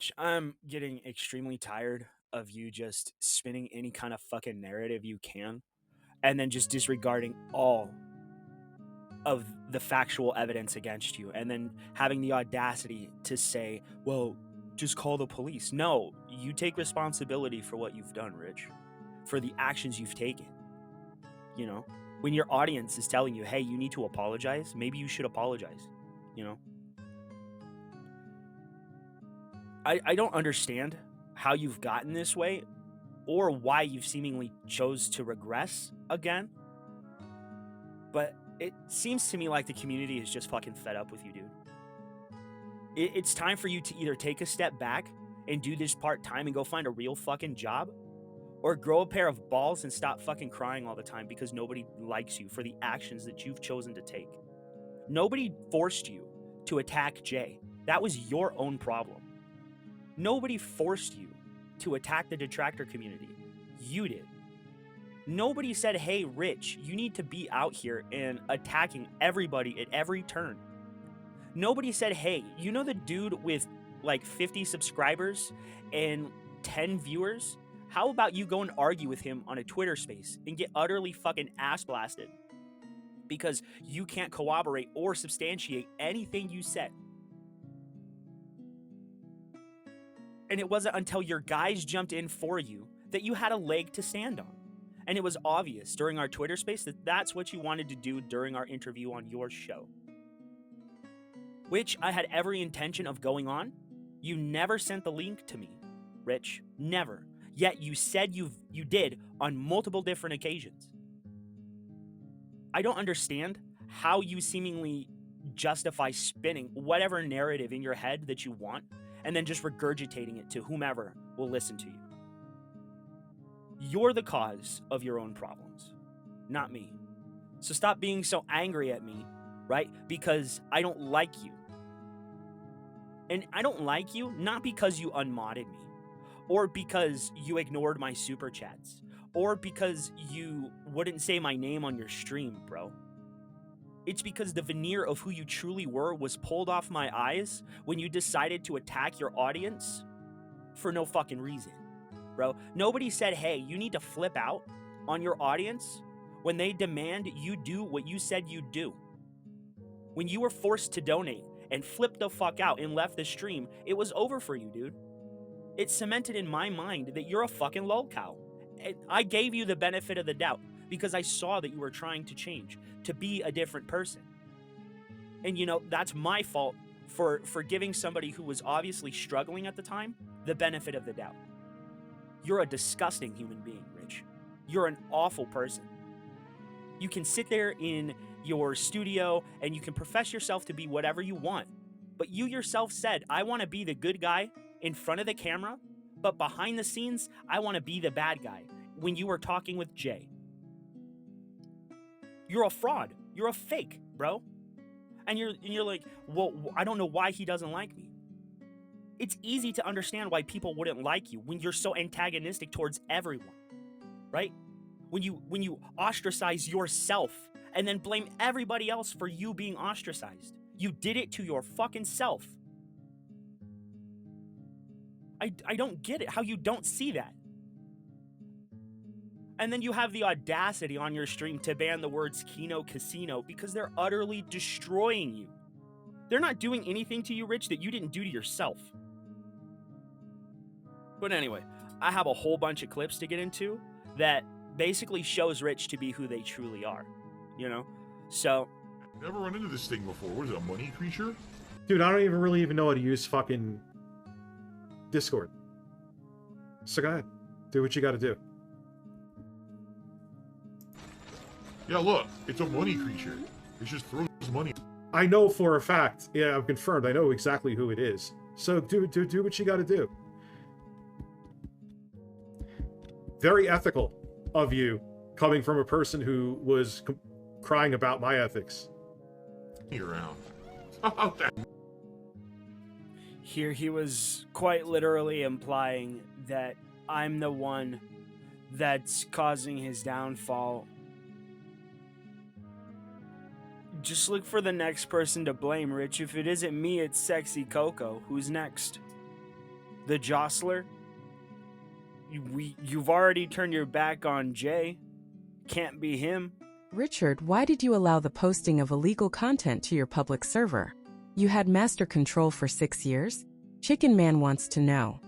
Rich, I'm getting extremely tired of you just spinning any kind of fucking narrative you can and then just disregarding all of the factual evidence against you and then having the audacity to say, well, just call the police. No, you take responsibility for what you've done, Rich, for the actions you've taken. You know, when your audience is telling you, hey, you need to apologize, maybe you should apologize, you know? I don't understand how you've gotten this way or why you've seemingly chose to regress again. But it seems to me like the community is just fucking fed up with you, dude. It's time for you to either take a step back and do this part-time and go find a real fucking job, or grow a pair of balls and stop fucking crying all the time because nobody likes you for the actions that you've chosen to take. Nobody forced you to attack Jay. That was your own problem. Nobody forced you to attack the detractor community. You did. Nobody said, hey, Rich, you need to be out here and attacking everybody at every turn. Nobody said, hey, you know the dude with like 50 subscribers and 10 viewers? How about you go and argue with him on a Twitter space and get utterly fucking ass blasted because you can't corroborate or substantiate anything you said? And it wasn't until your guys jumped in for you that you had a leg to stand on. And it was obvious during our Twitter space that that's what you wanted to do during our interview on your show, which I had every intention of going on. You never sent the link to me, Rich. Never. Yet you said you did on multiple different occasions. I don't understand how you seemingly justify spinning whatever narrative in your head that you want and then just regurgitating it to whomever will listen to you. You're the cause of your own problems, not me. So stop being so angry at me, right? Because I don't like you. And I don't like you not because you unmodded me, or because you ignored my super chats, or because you wouldn't say my name on your stream, bro. It's because the veneer of who you truly were was pulled off my eyes when you decided to attack your audience for no fucking reason, bro. Nobody said, hey, you need to flip out on your audience when they demand you do what you said you'd do. When you were forced to donate and flipped the fuck out and left the stream, it was over for you, dude. It cemented in my mind that you're a fucking lolcow. I gave you the benefit of the doubt because I saw that you were trying to change, to be a different person. And you know, that's my fault for giving somebody who was obviously struggling at the time the benefit of the doubt. You're a disgusting human being, Rich. You're an awful person. You can sit there in your studio and you can profess yourself to be whatever you want, but you yourself said, I want to be the good guy in front of the camera, but behind the scenes, I want to be the bad guy when you were talking with Jay. You're a fraud. You're a fake, bro. And you're like, well, I don't know why he doesn't like me. It's easy to understand why people wouldn't like you when you're so antagonistic towards everyone, right? When you ostracize yourself and then blame everybody else for you being ostracized. You did it to your fucking self. I don't get it, how you don't see that. And then you have the audacity on your stream to ban the words Kino Casino because they're utterly destroying you. They're not doing anything to you, Rich, that you didn't do to yourself. But anyway, I have a whole bunch of clips to get into that basically shows Rich to be who they truly are, you know? So... Never run into this thing before. What is it, a money creature? Dude, I don't even know how to use fucking Discord. So go ahead. Do what you gotta do. Yeah, look. It's a money creature. It just throws money. I know for a fact. Yeah, I've confirmed. I know exactly who it is. So do what you gotta do. Very ethical of you, coming from a person who was crying about my ethics. Around. Here he was quite literally implying that I'm the one that's causing his downfall. Just look for the next person to blame, Rich. If it isn't me, it's Sexy Coco. Who's next? the jostler. You've already turned your back on Jay. Can't be him. Richard, why did you allow the posting of illegal content to your public server? You had master control for 6 years? Chicken Man wants to know.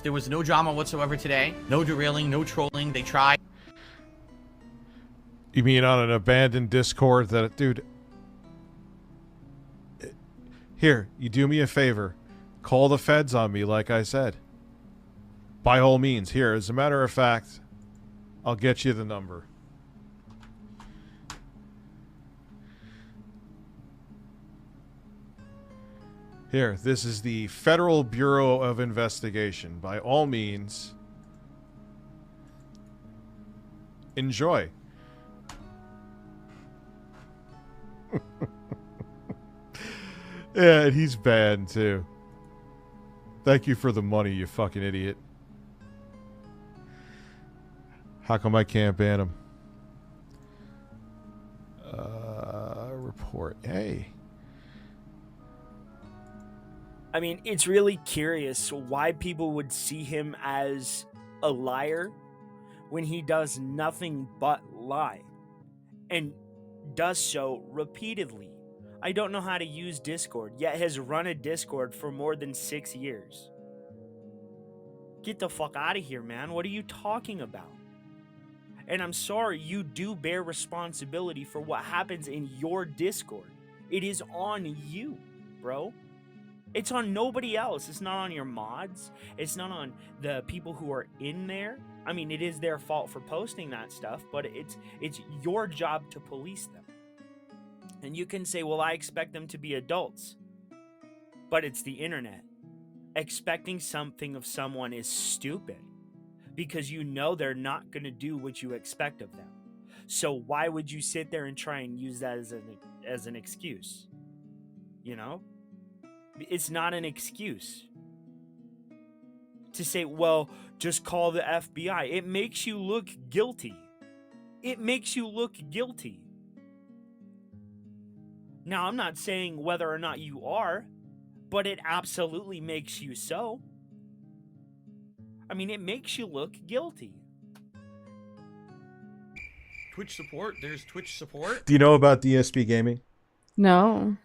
There was no drama whatsoever today. No derailing, no trolling. They tried. You mean on an abandoned Discord that, dude? Here, you do me a favor. Call the feds on me, like I said. By all means, here, as a matter of fact, I'll get you the number. Here, this is the Federal Bureau of Investigation. By all means, enjoy. Yeah, and he's banned too. Thank you for the money, you fucking idiot. How come I can't ban him? Report. Hey. I mean, it's really curious why people would see him as a liar when he does nothing but lie, and does so repeatedly. I don't know how to use Discord, yet has run a Discord for more than 6 years. Get the fuck out of here, man. What are you talking about? And I'm sorry, you do bear responsibility for what happens in your Discord. It is on you, bro. It's on nobody else. It's not on your mods. It's not on the people who are in there. I mean, it is their fault for posting that stuff, but it's your job to police them. And you can say, well, I expect them to be adults. But it's the internet. Expecting something of someone is stupid, because you know they're not going to do what you expect of them. So why would you sit there and try and use that as an excuse? You know? It's not an excuse. To say, well, just call the FBI. It makes you look guilty. It makes you look guilty. Now, I'm not saying whether or not you are, but it absolutely makes you so. I mean, it makes you look guilty. Twitch support? There's Twitch support? Do you know about DSP Gaming? No.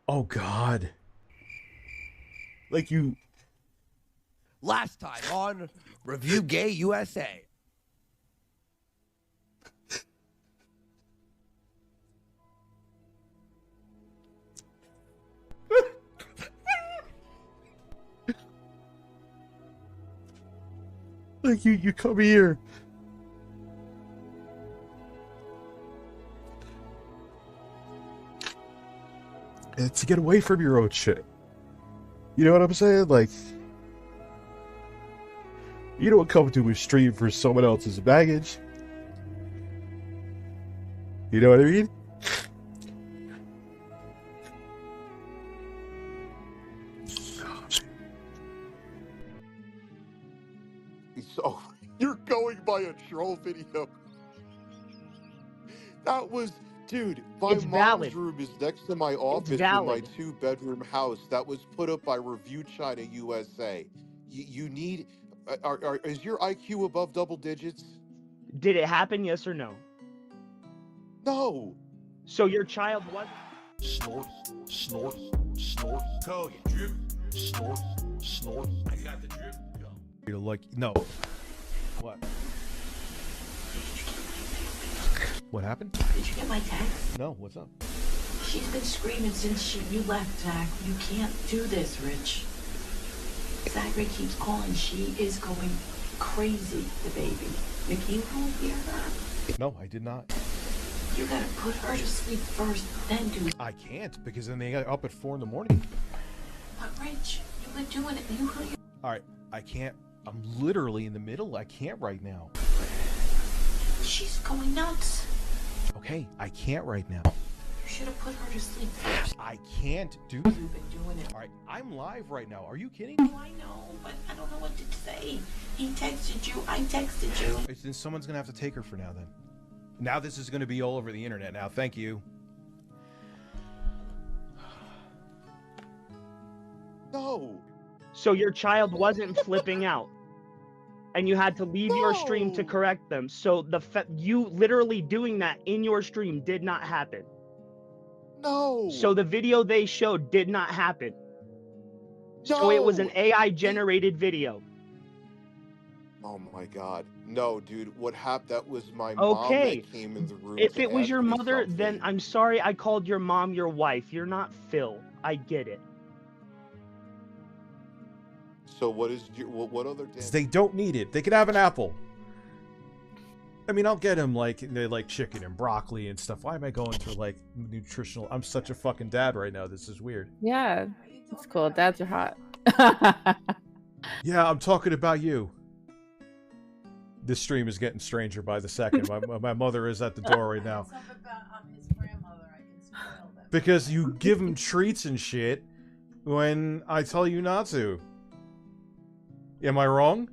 Oh, God. Like you... Last time on Review Gay USA. Like you come here. And to get away from your own shit. You know what I'm saying? Like, you don't come to a stream for someone else's baggage. You know what I mean? So, you're going by a troll video. That was, dude, my It's mom's valid. room is next to my office in my valid. 2-bedroom house that was put up by Review China USA. You need, is your IQ above double digits? Did it happen? Yes or no? No. So your child was. Snort, snort, snort. Code, drip, snort, snort. I got the drip. You're like, no. What? What happened? Did you get my text? No, what's up? She's been screaming since you left, Zach. You can't do this, Rich. Zachary keeps calling. She is going crazy, the baby. Mickey, you don't hear that? No, I did not. You gotta put her to sleep first, then do it. I can't, because then they got up at 4 in the morning. But Rich, you've been doing it. You heard your... Alright, I can't. I'm literally in the middle. I can't right now. She's going nuts. Okay, I can't right now. You should have put her to sleep first. I can't do... You've been doing it. Alright, I'm live right now. Are you kidding? Oh, I know, but I don't know what to say. He texted you. I texted you. Then someone's gonna have to take her for now, then. Now this is gonna be all over the internet now. Thank you. No. So your child wasn't flipping out, and you had to leave your stream to No. correct them. So you literally doing that in your stream did not happen. No. So the video they showed did not happen. So it was an No. AI generated video. Oh my God. No, dude. What happened? That was my Okay. mom that came in the room. If to it was ask your me mother, then something. I'm sorry I called your mom your wife. You're not Phil. I get it. So what is your what other? They don't need it. They could have an apple. I mean, I'll get them like they like chicken and broccoli and stuff. Why am I going through like nutritional? I'm such a fucking dad right now. This is weird. Yeah, it's cool. Dads are hot. Yeah, I'm talking about you. This stream is getting stranger by the second. My mother is at the door right now. Because you give him treats and shit when I tell you not to. Am I wrong?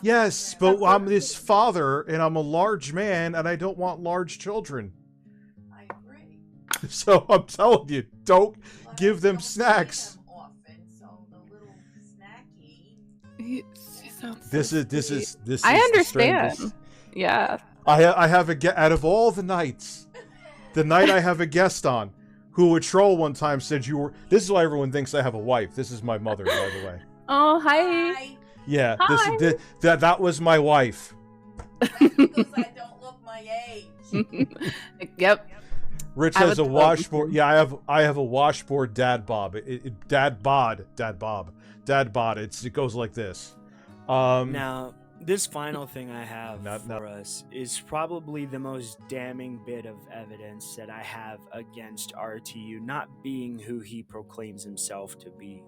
Yes, but I'm his father, and I'm a large man, and I don't want large children. I agree. So I'm telling you, don't give them snacks. He sounds so This sweet. is I the understand. strangest. Yeah. I have a out of all the nights, the night I have a guest on, who a troll one time said you were. This is why everyone thinks I have a wife. This is my mother, by the way. Oh, hi. Yeah, Hi. that was my wife. Because I don't look my age. Yep. Rich I has a would love washboard. Yeah, I have a washboard dad bob. Dad bod. It goes like this. Now, this final thing I have Not- for us is probably the most damning bit of evidence that I have against RTU not being who he proclaims himself to be.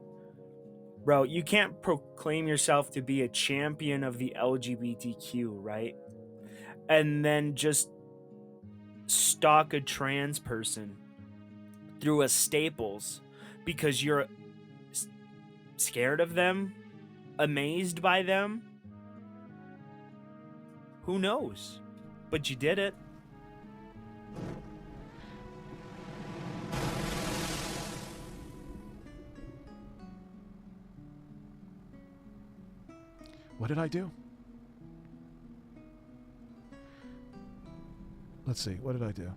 Bro, you can't proclaim yourself to be a champion of the LGBTQ, right? And then just stalk a trans person through a Staples because you're scared of them, amazed by them. Who knows? But you did it. What did I do? Let's see. What did I do?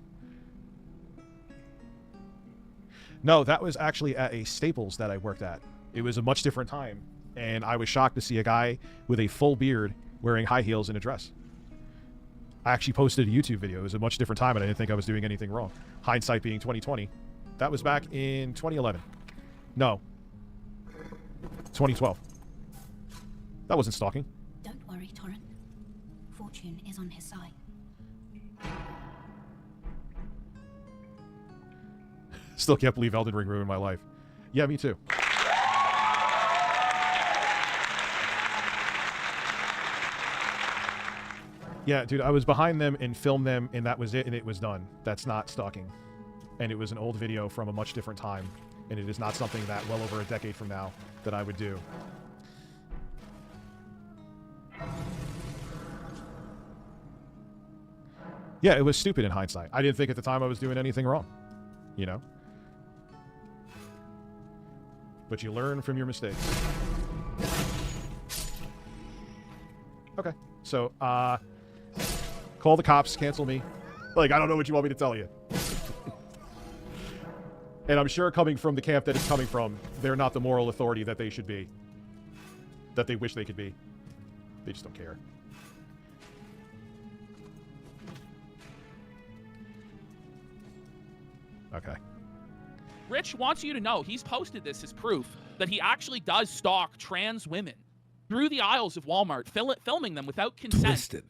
No, that was actually at a Staples that I worked at. It was a much different time, and I was shocked to see a guy with a full beard wearing high heels and a dress. I actually posted a YouTube video. It was a much different time, and I didn't think I was doing anything wrong. Hindsight being 2020. That was back in 2011. No. 2012. That wasn't stalking. Don't worry, Torrent. Fortune is on his side. Still can't believe Elden Ring ruined my life. Yeah, me too. Yeah, dude, I was behind them and filmed them, and that was it, and it was done. That's not stalking. And it was an old video from a much different time, and it is not something that well over a decade from now that I would do. Yeah, it was stupid in hindsight. I didn't think at the time I was doing anything wrong, you know? But you learn from your mistakes. Okay, so, call the cops, cancel me. Like, I don't know what you want me to tell you. And I'm sure coming from the camp that it's coming from, they're not the moral authority that they should be. That they wish they could be. They just don't care. Okay. Rich wants you to know he's posted this as proof that he actually does stalk trans women through the aisles of Walmart, filming them without consent. Twisted.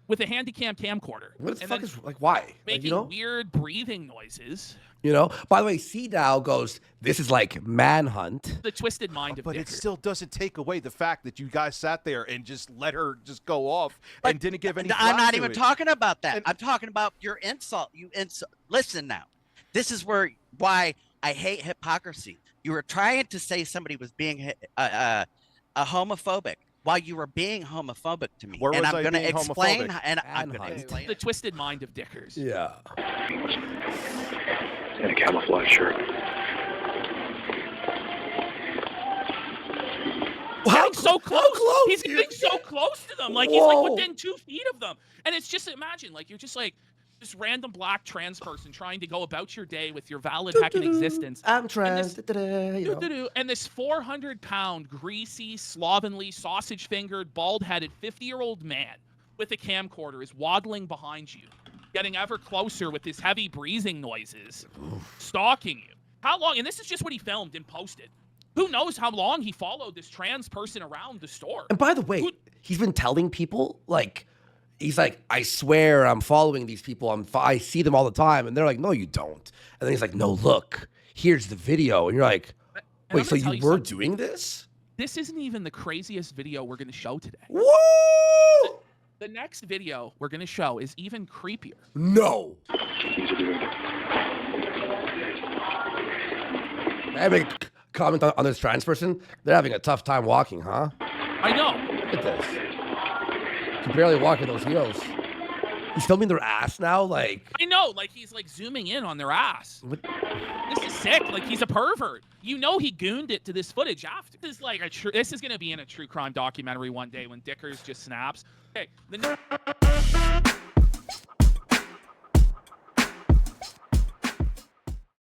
With a handycam camcorder. What the and fuck then is like? Why? Like, making you know? weird breathing noises. You know. By the way, CDAO goes. This is like Manhunt. The twisted mind of But it Dicker. still doesn't take away the fact that you guys sat there and just let her just go off and didn't give any. I'm thought not to even it. talking about that. I'm talking about your insult. Listen now. This is why I hate hypocrisy. You were trying to say somebody was being a homophobic while you were being homophobic to me. Where and was I'm I going to being explain. homophobic? And I'm going to Manhunt. explain. The twisted mind of Dickers. Yeah. In a camouflage shirt. getting so close. close, He's dude? getting so close to them. Like he's like Whoa. within 2 feet of them. And it's just imagine, like you're just like this random black trans person trying to go about your day with your valid heckin' existence. I'm trans. And this 400-pound, greasy, slovenly, sausage-fingered, bald-headed 50-year-old man with a camcorder is waddling behind you, getting ever closer with his heavy breathing noises, stalking you. How long? And this is just what he filmed and posted. Who knows how long he followed this trans person around the store? And by the way, he's been telling people, like, he's like, I swear I'm following these people. I see them all the time. And they're like, no, you don't. And then he's like, no, look, here's the video. And you're like, And wait, I'm so gonna you tell were something. doing this? This isn't even the craziest video we're going to show today. Woo! The next video we're going to show is even creepier. No. I have a comment on this trans person. They're having a tough time walking, huh? I know. Look at this. You can barely walk in those heels. He's filming their ass now, like. I know, like he's like zooming in on their ass. This is sick. Like he's a pervert. You know he gooned it to this footage after. This is like this is gonna be in a true crime documentary one day when Dickers just snaps. Okay.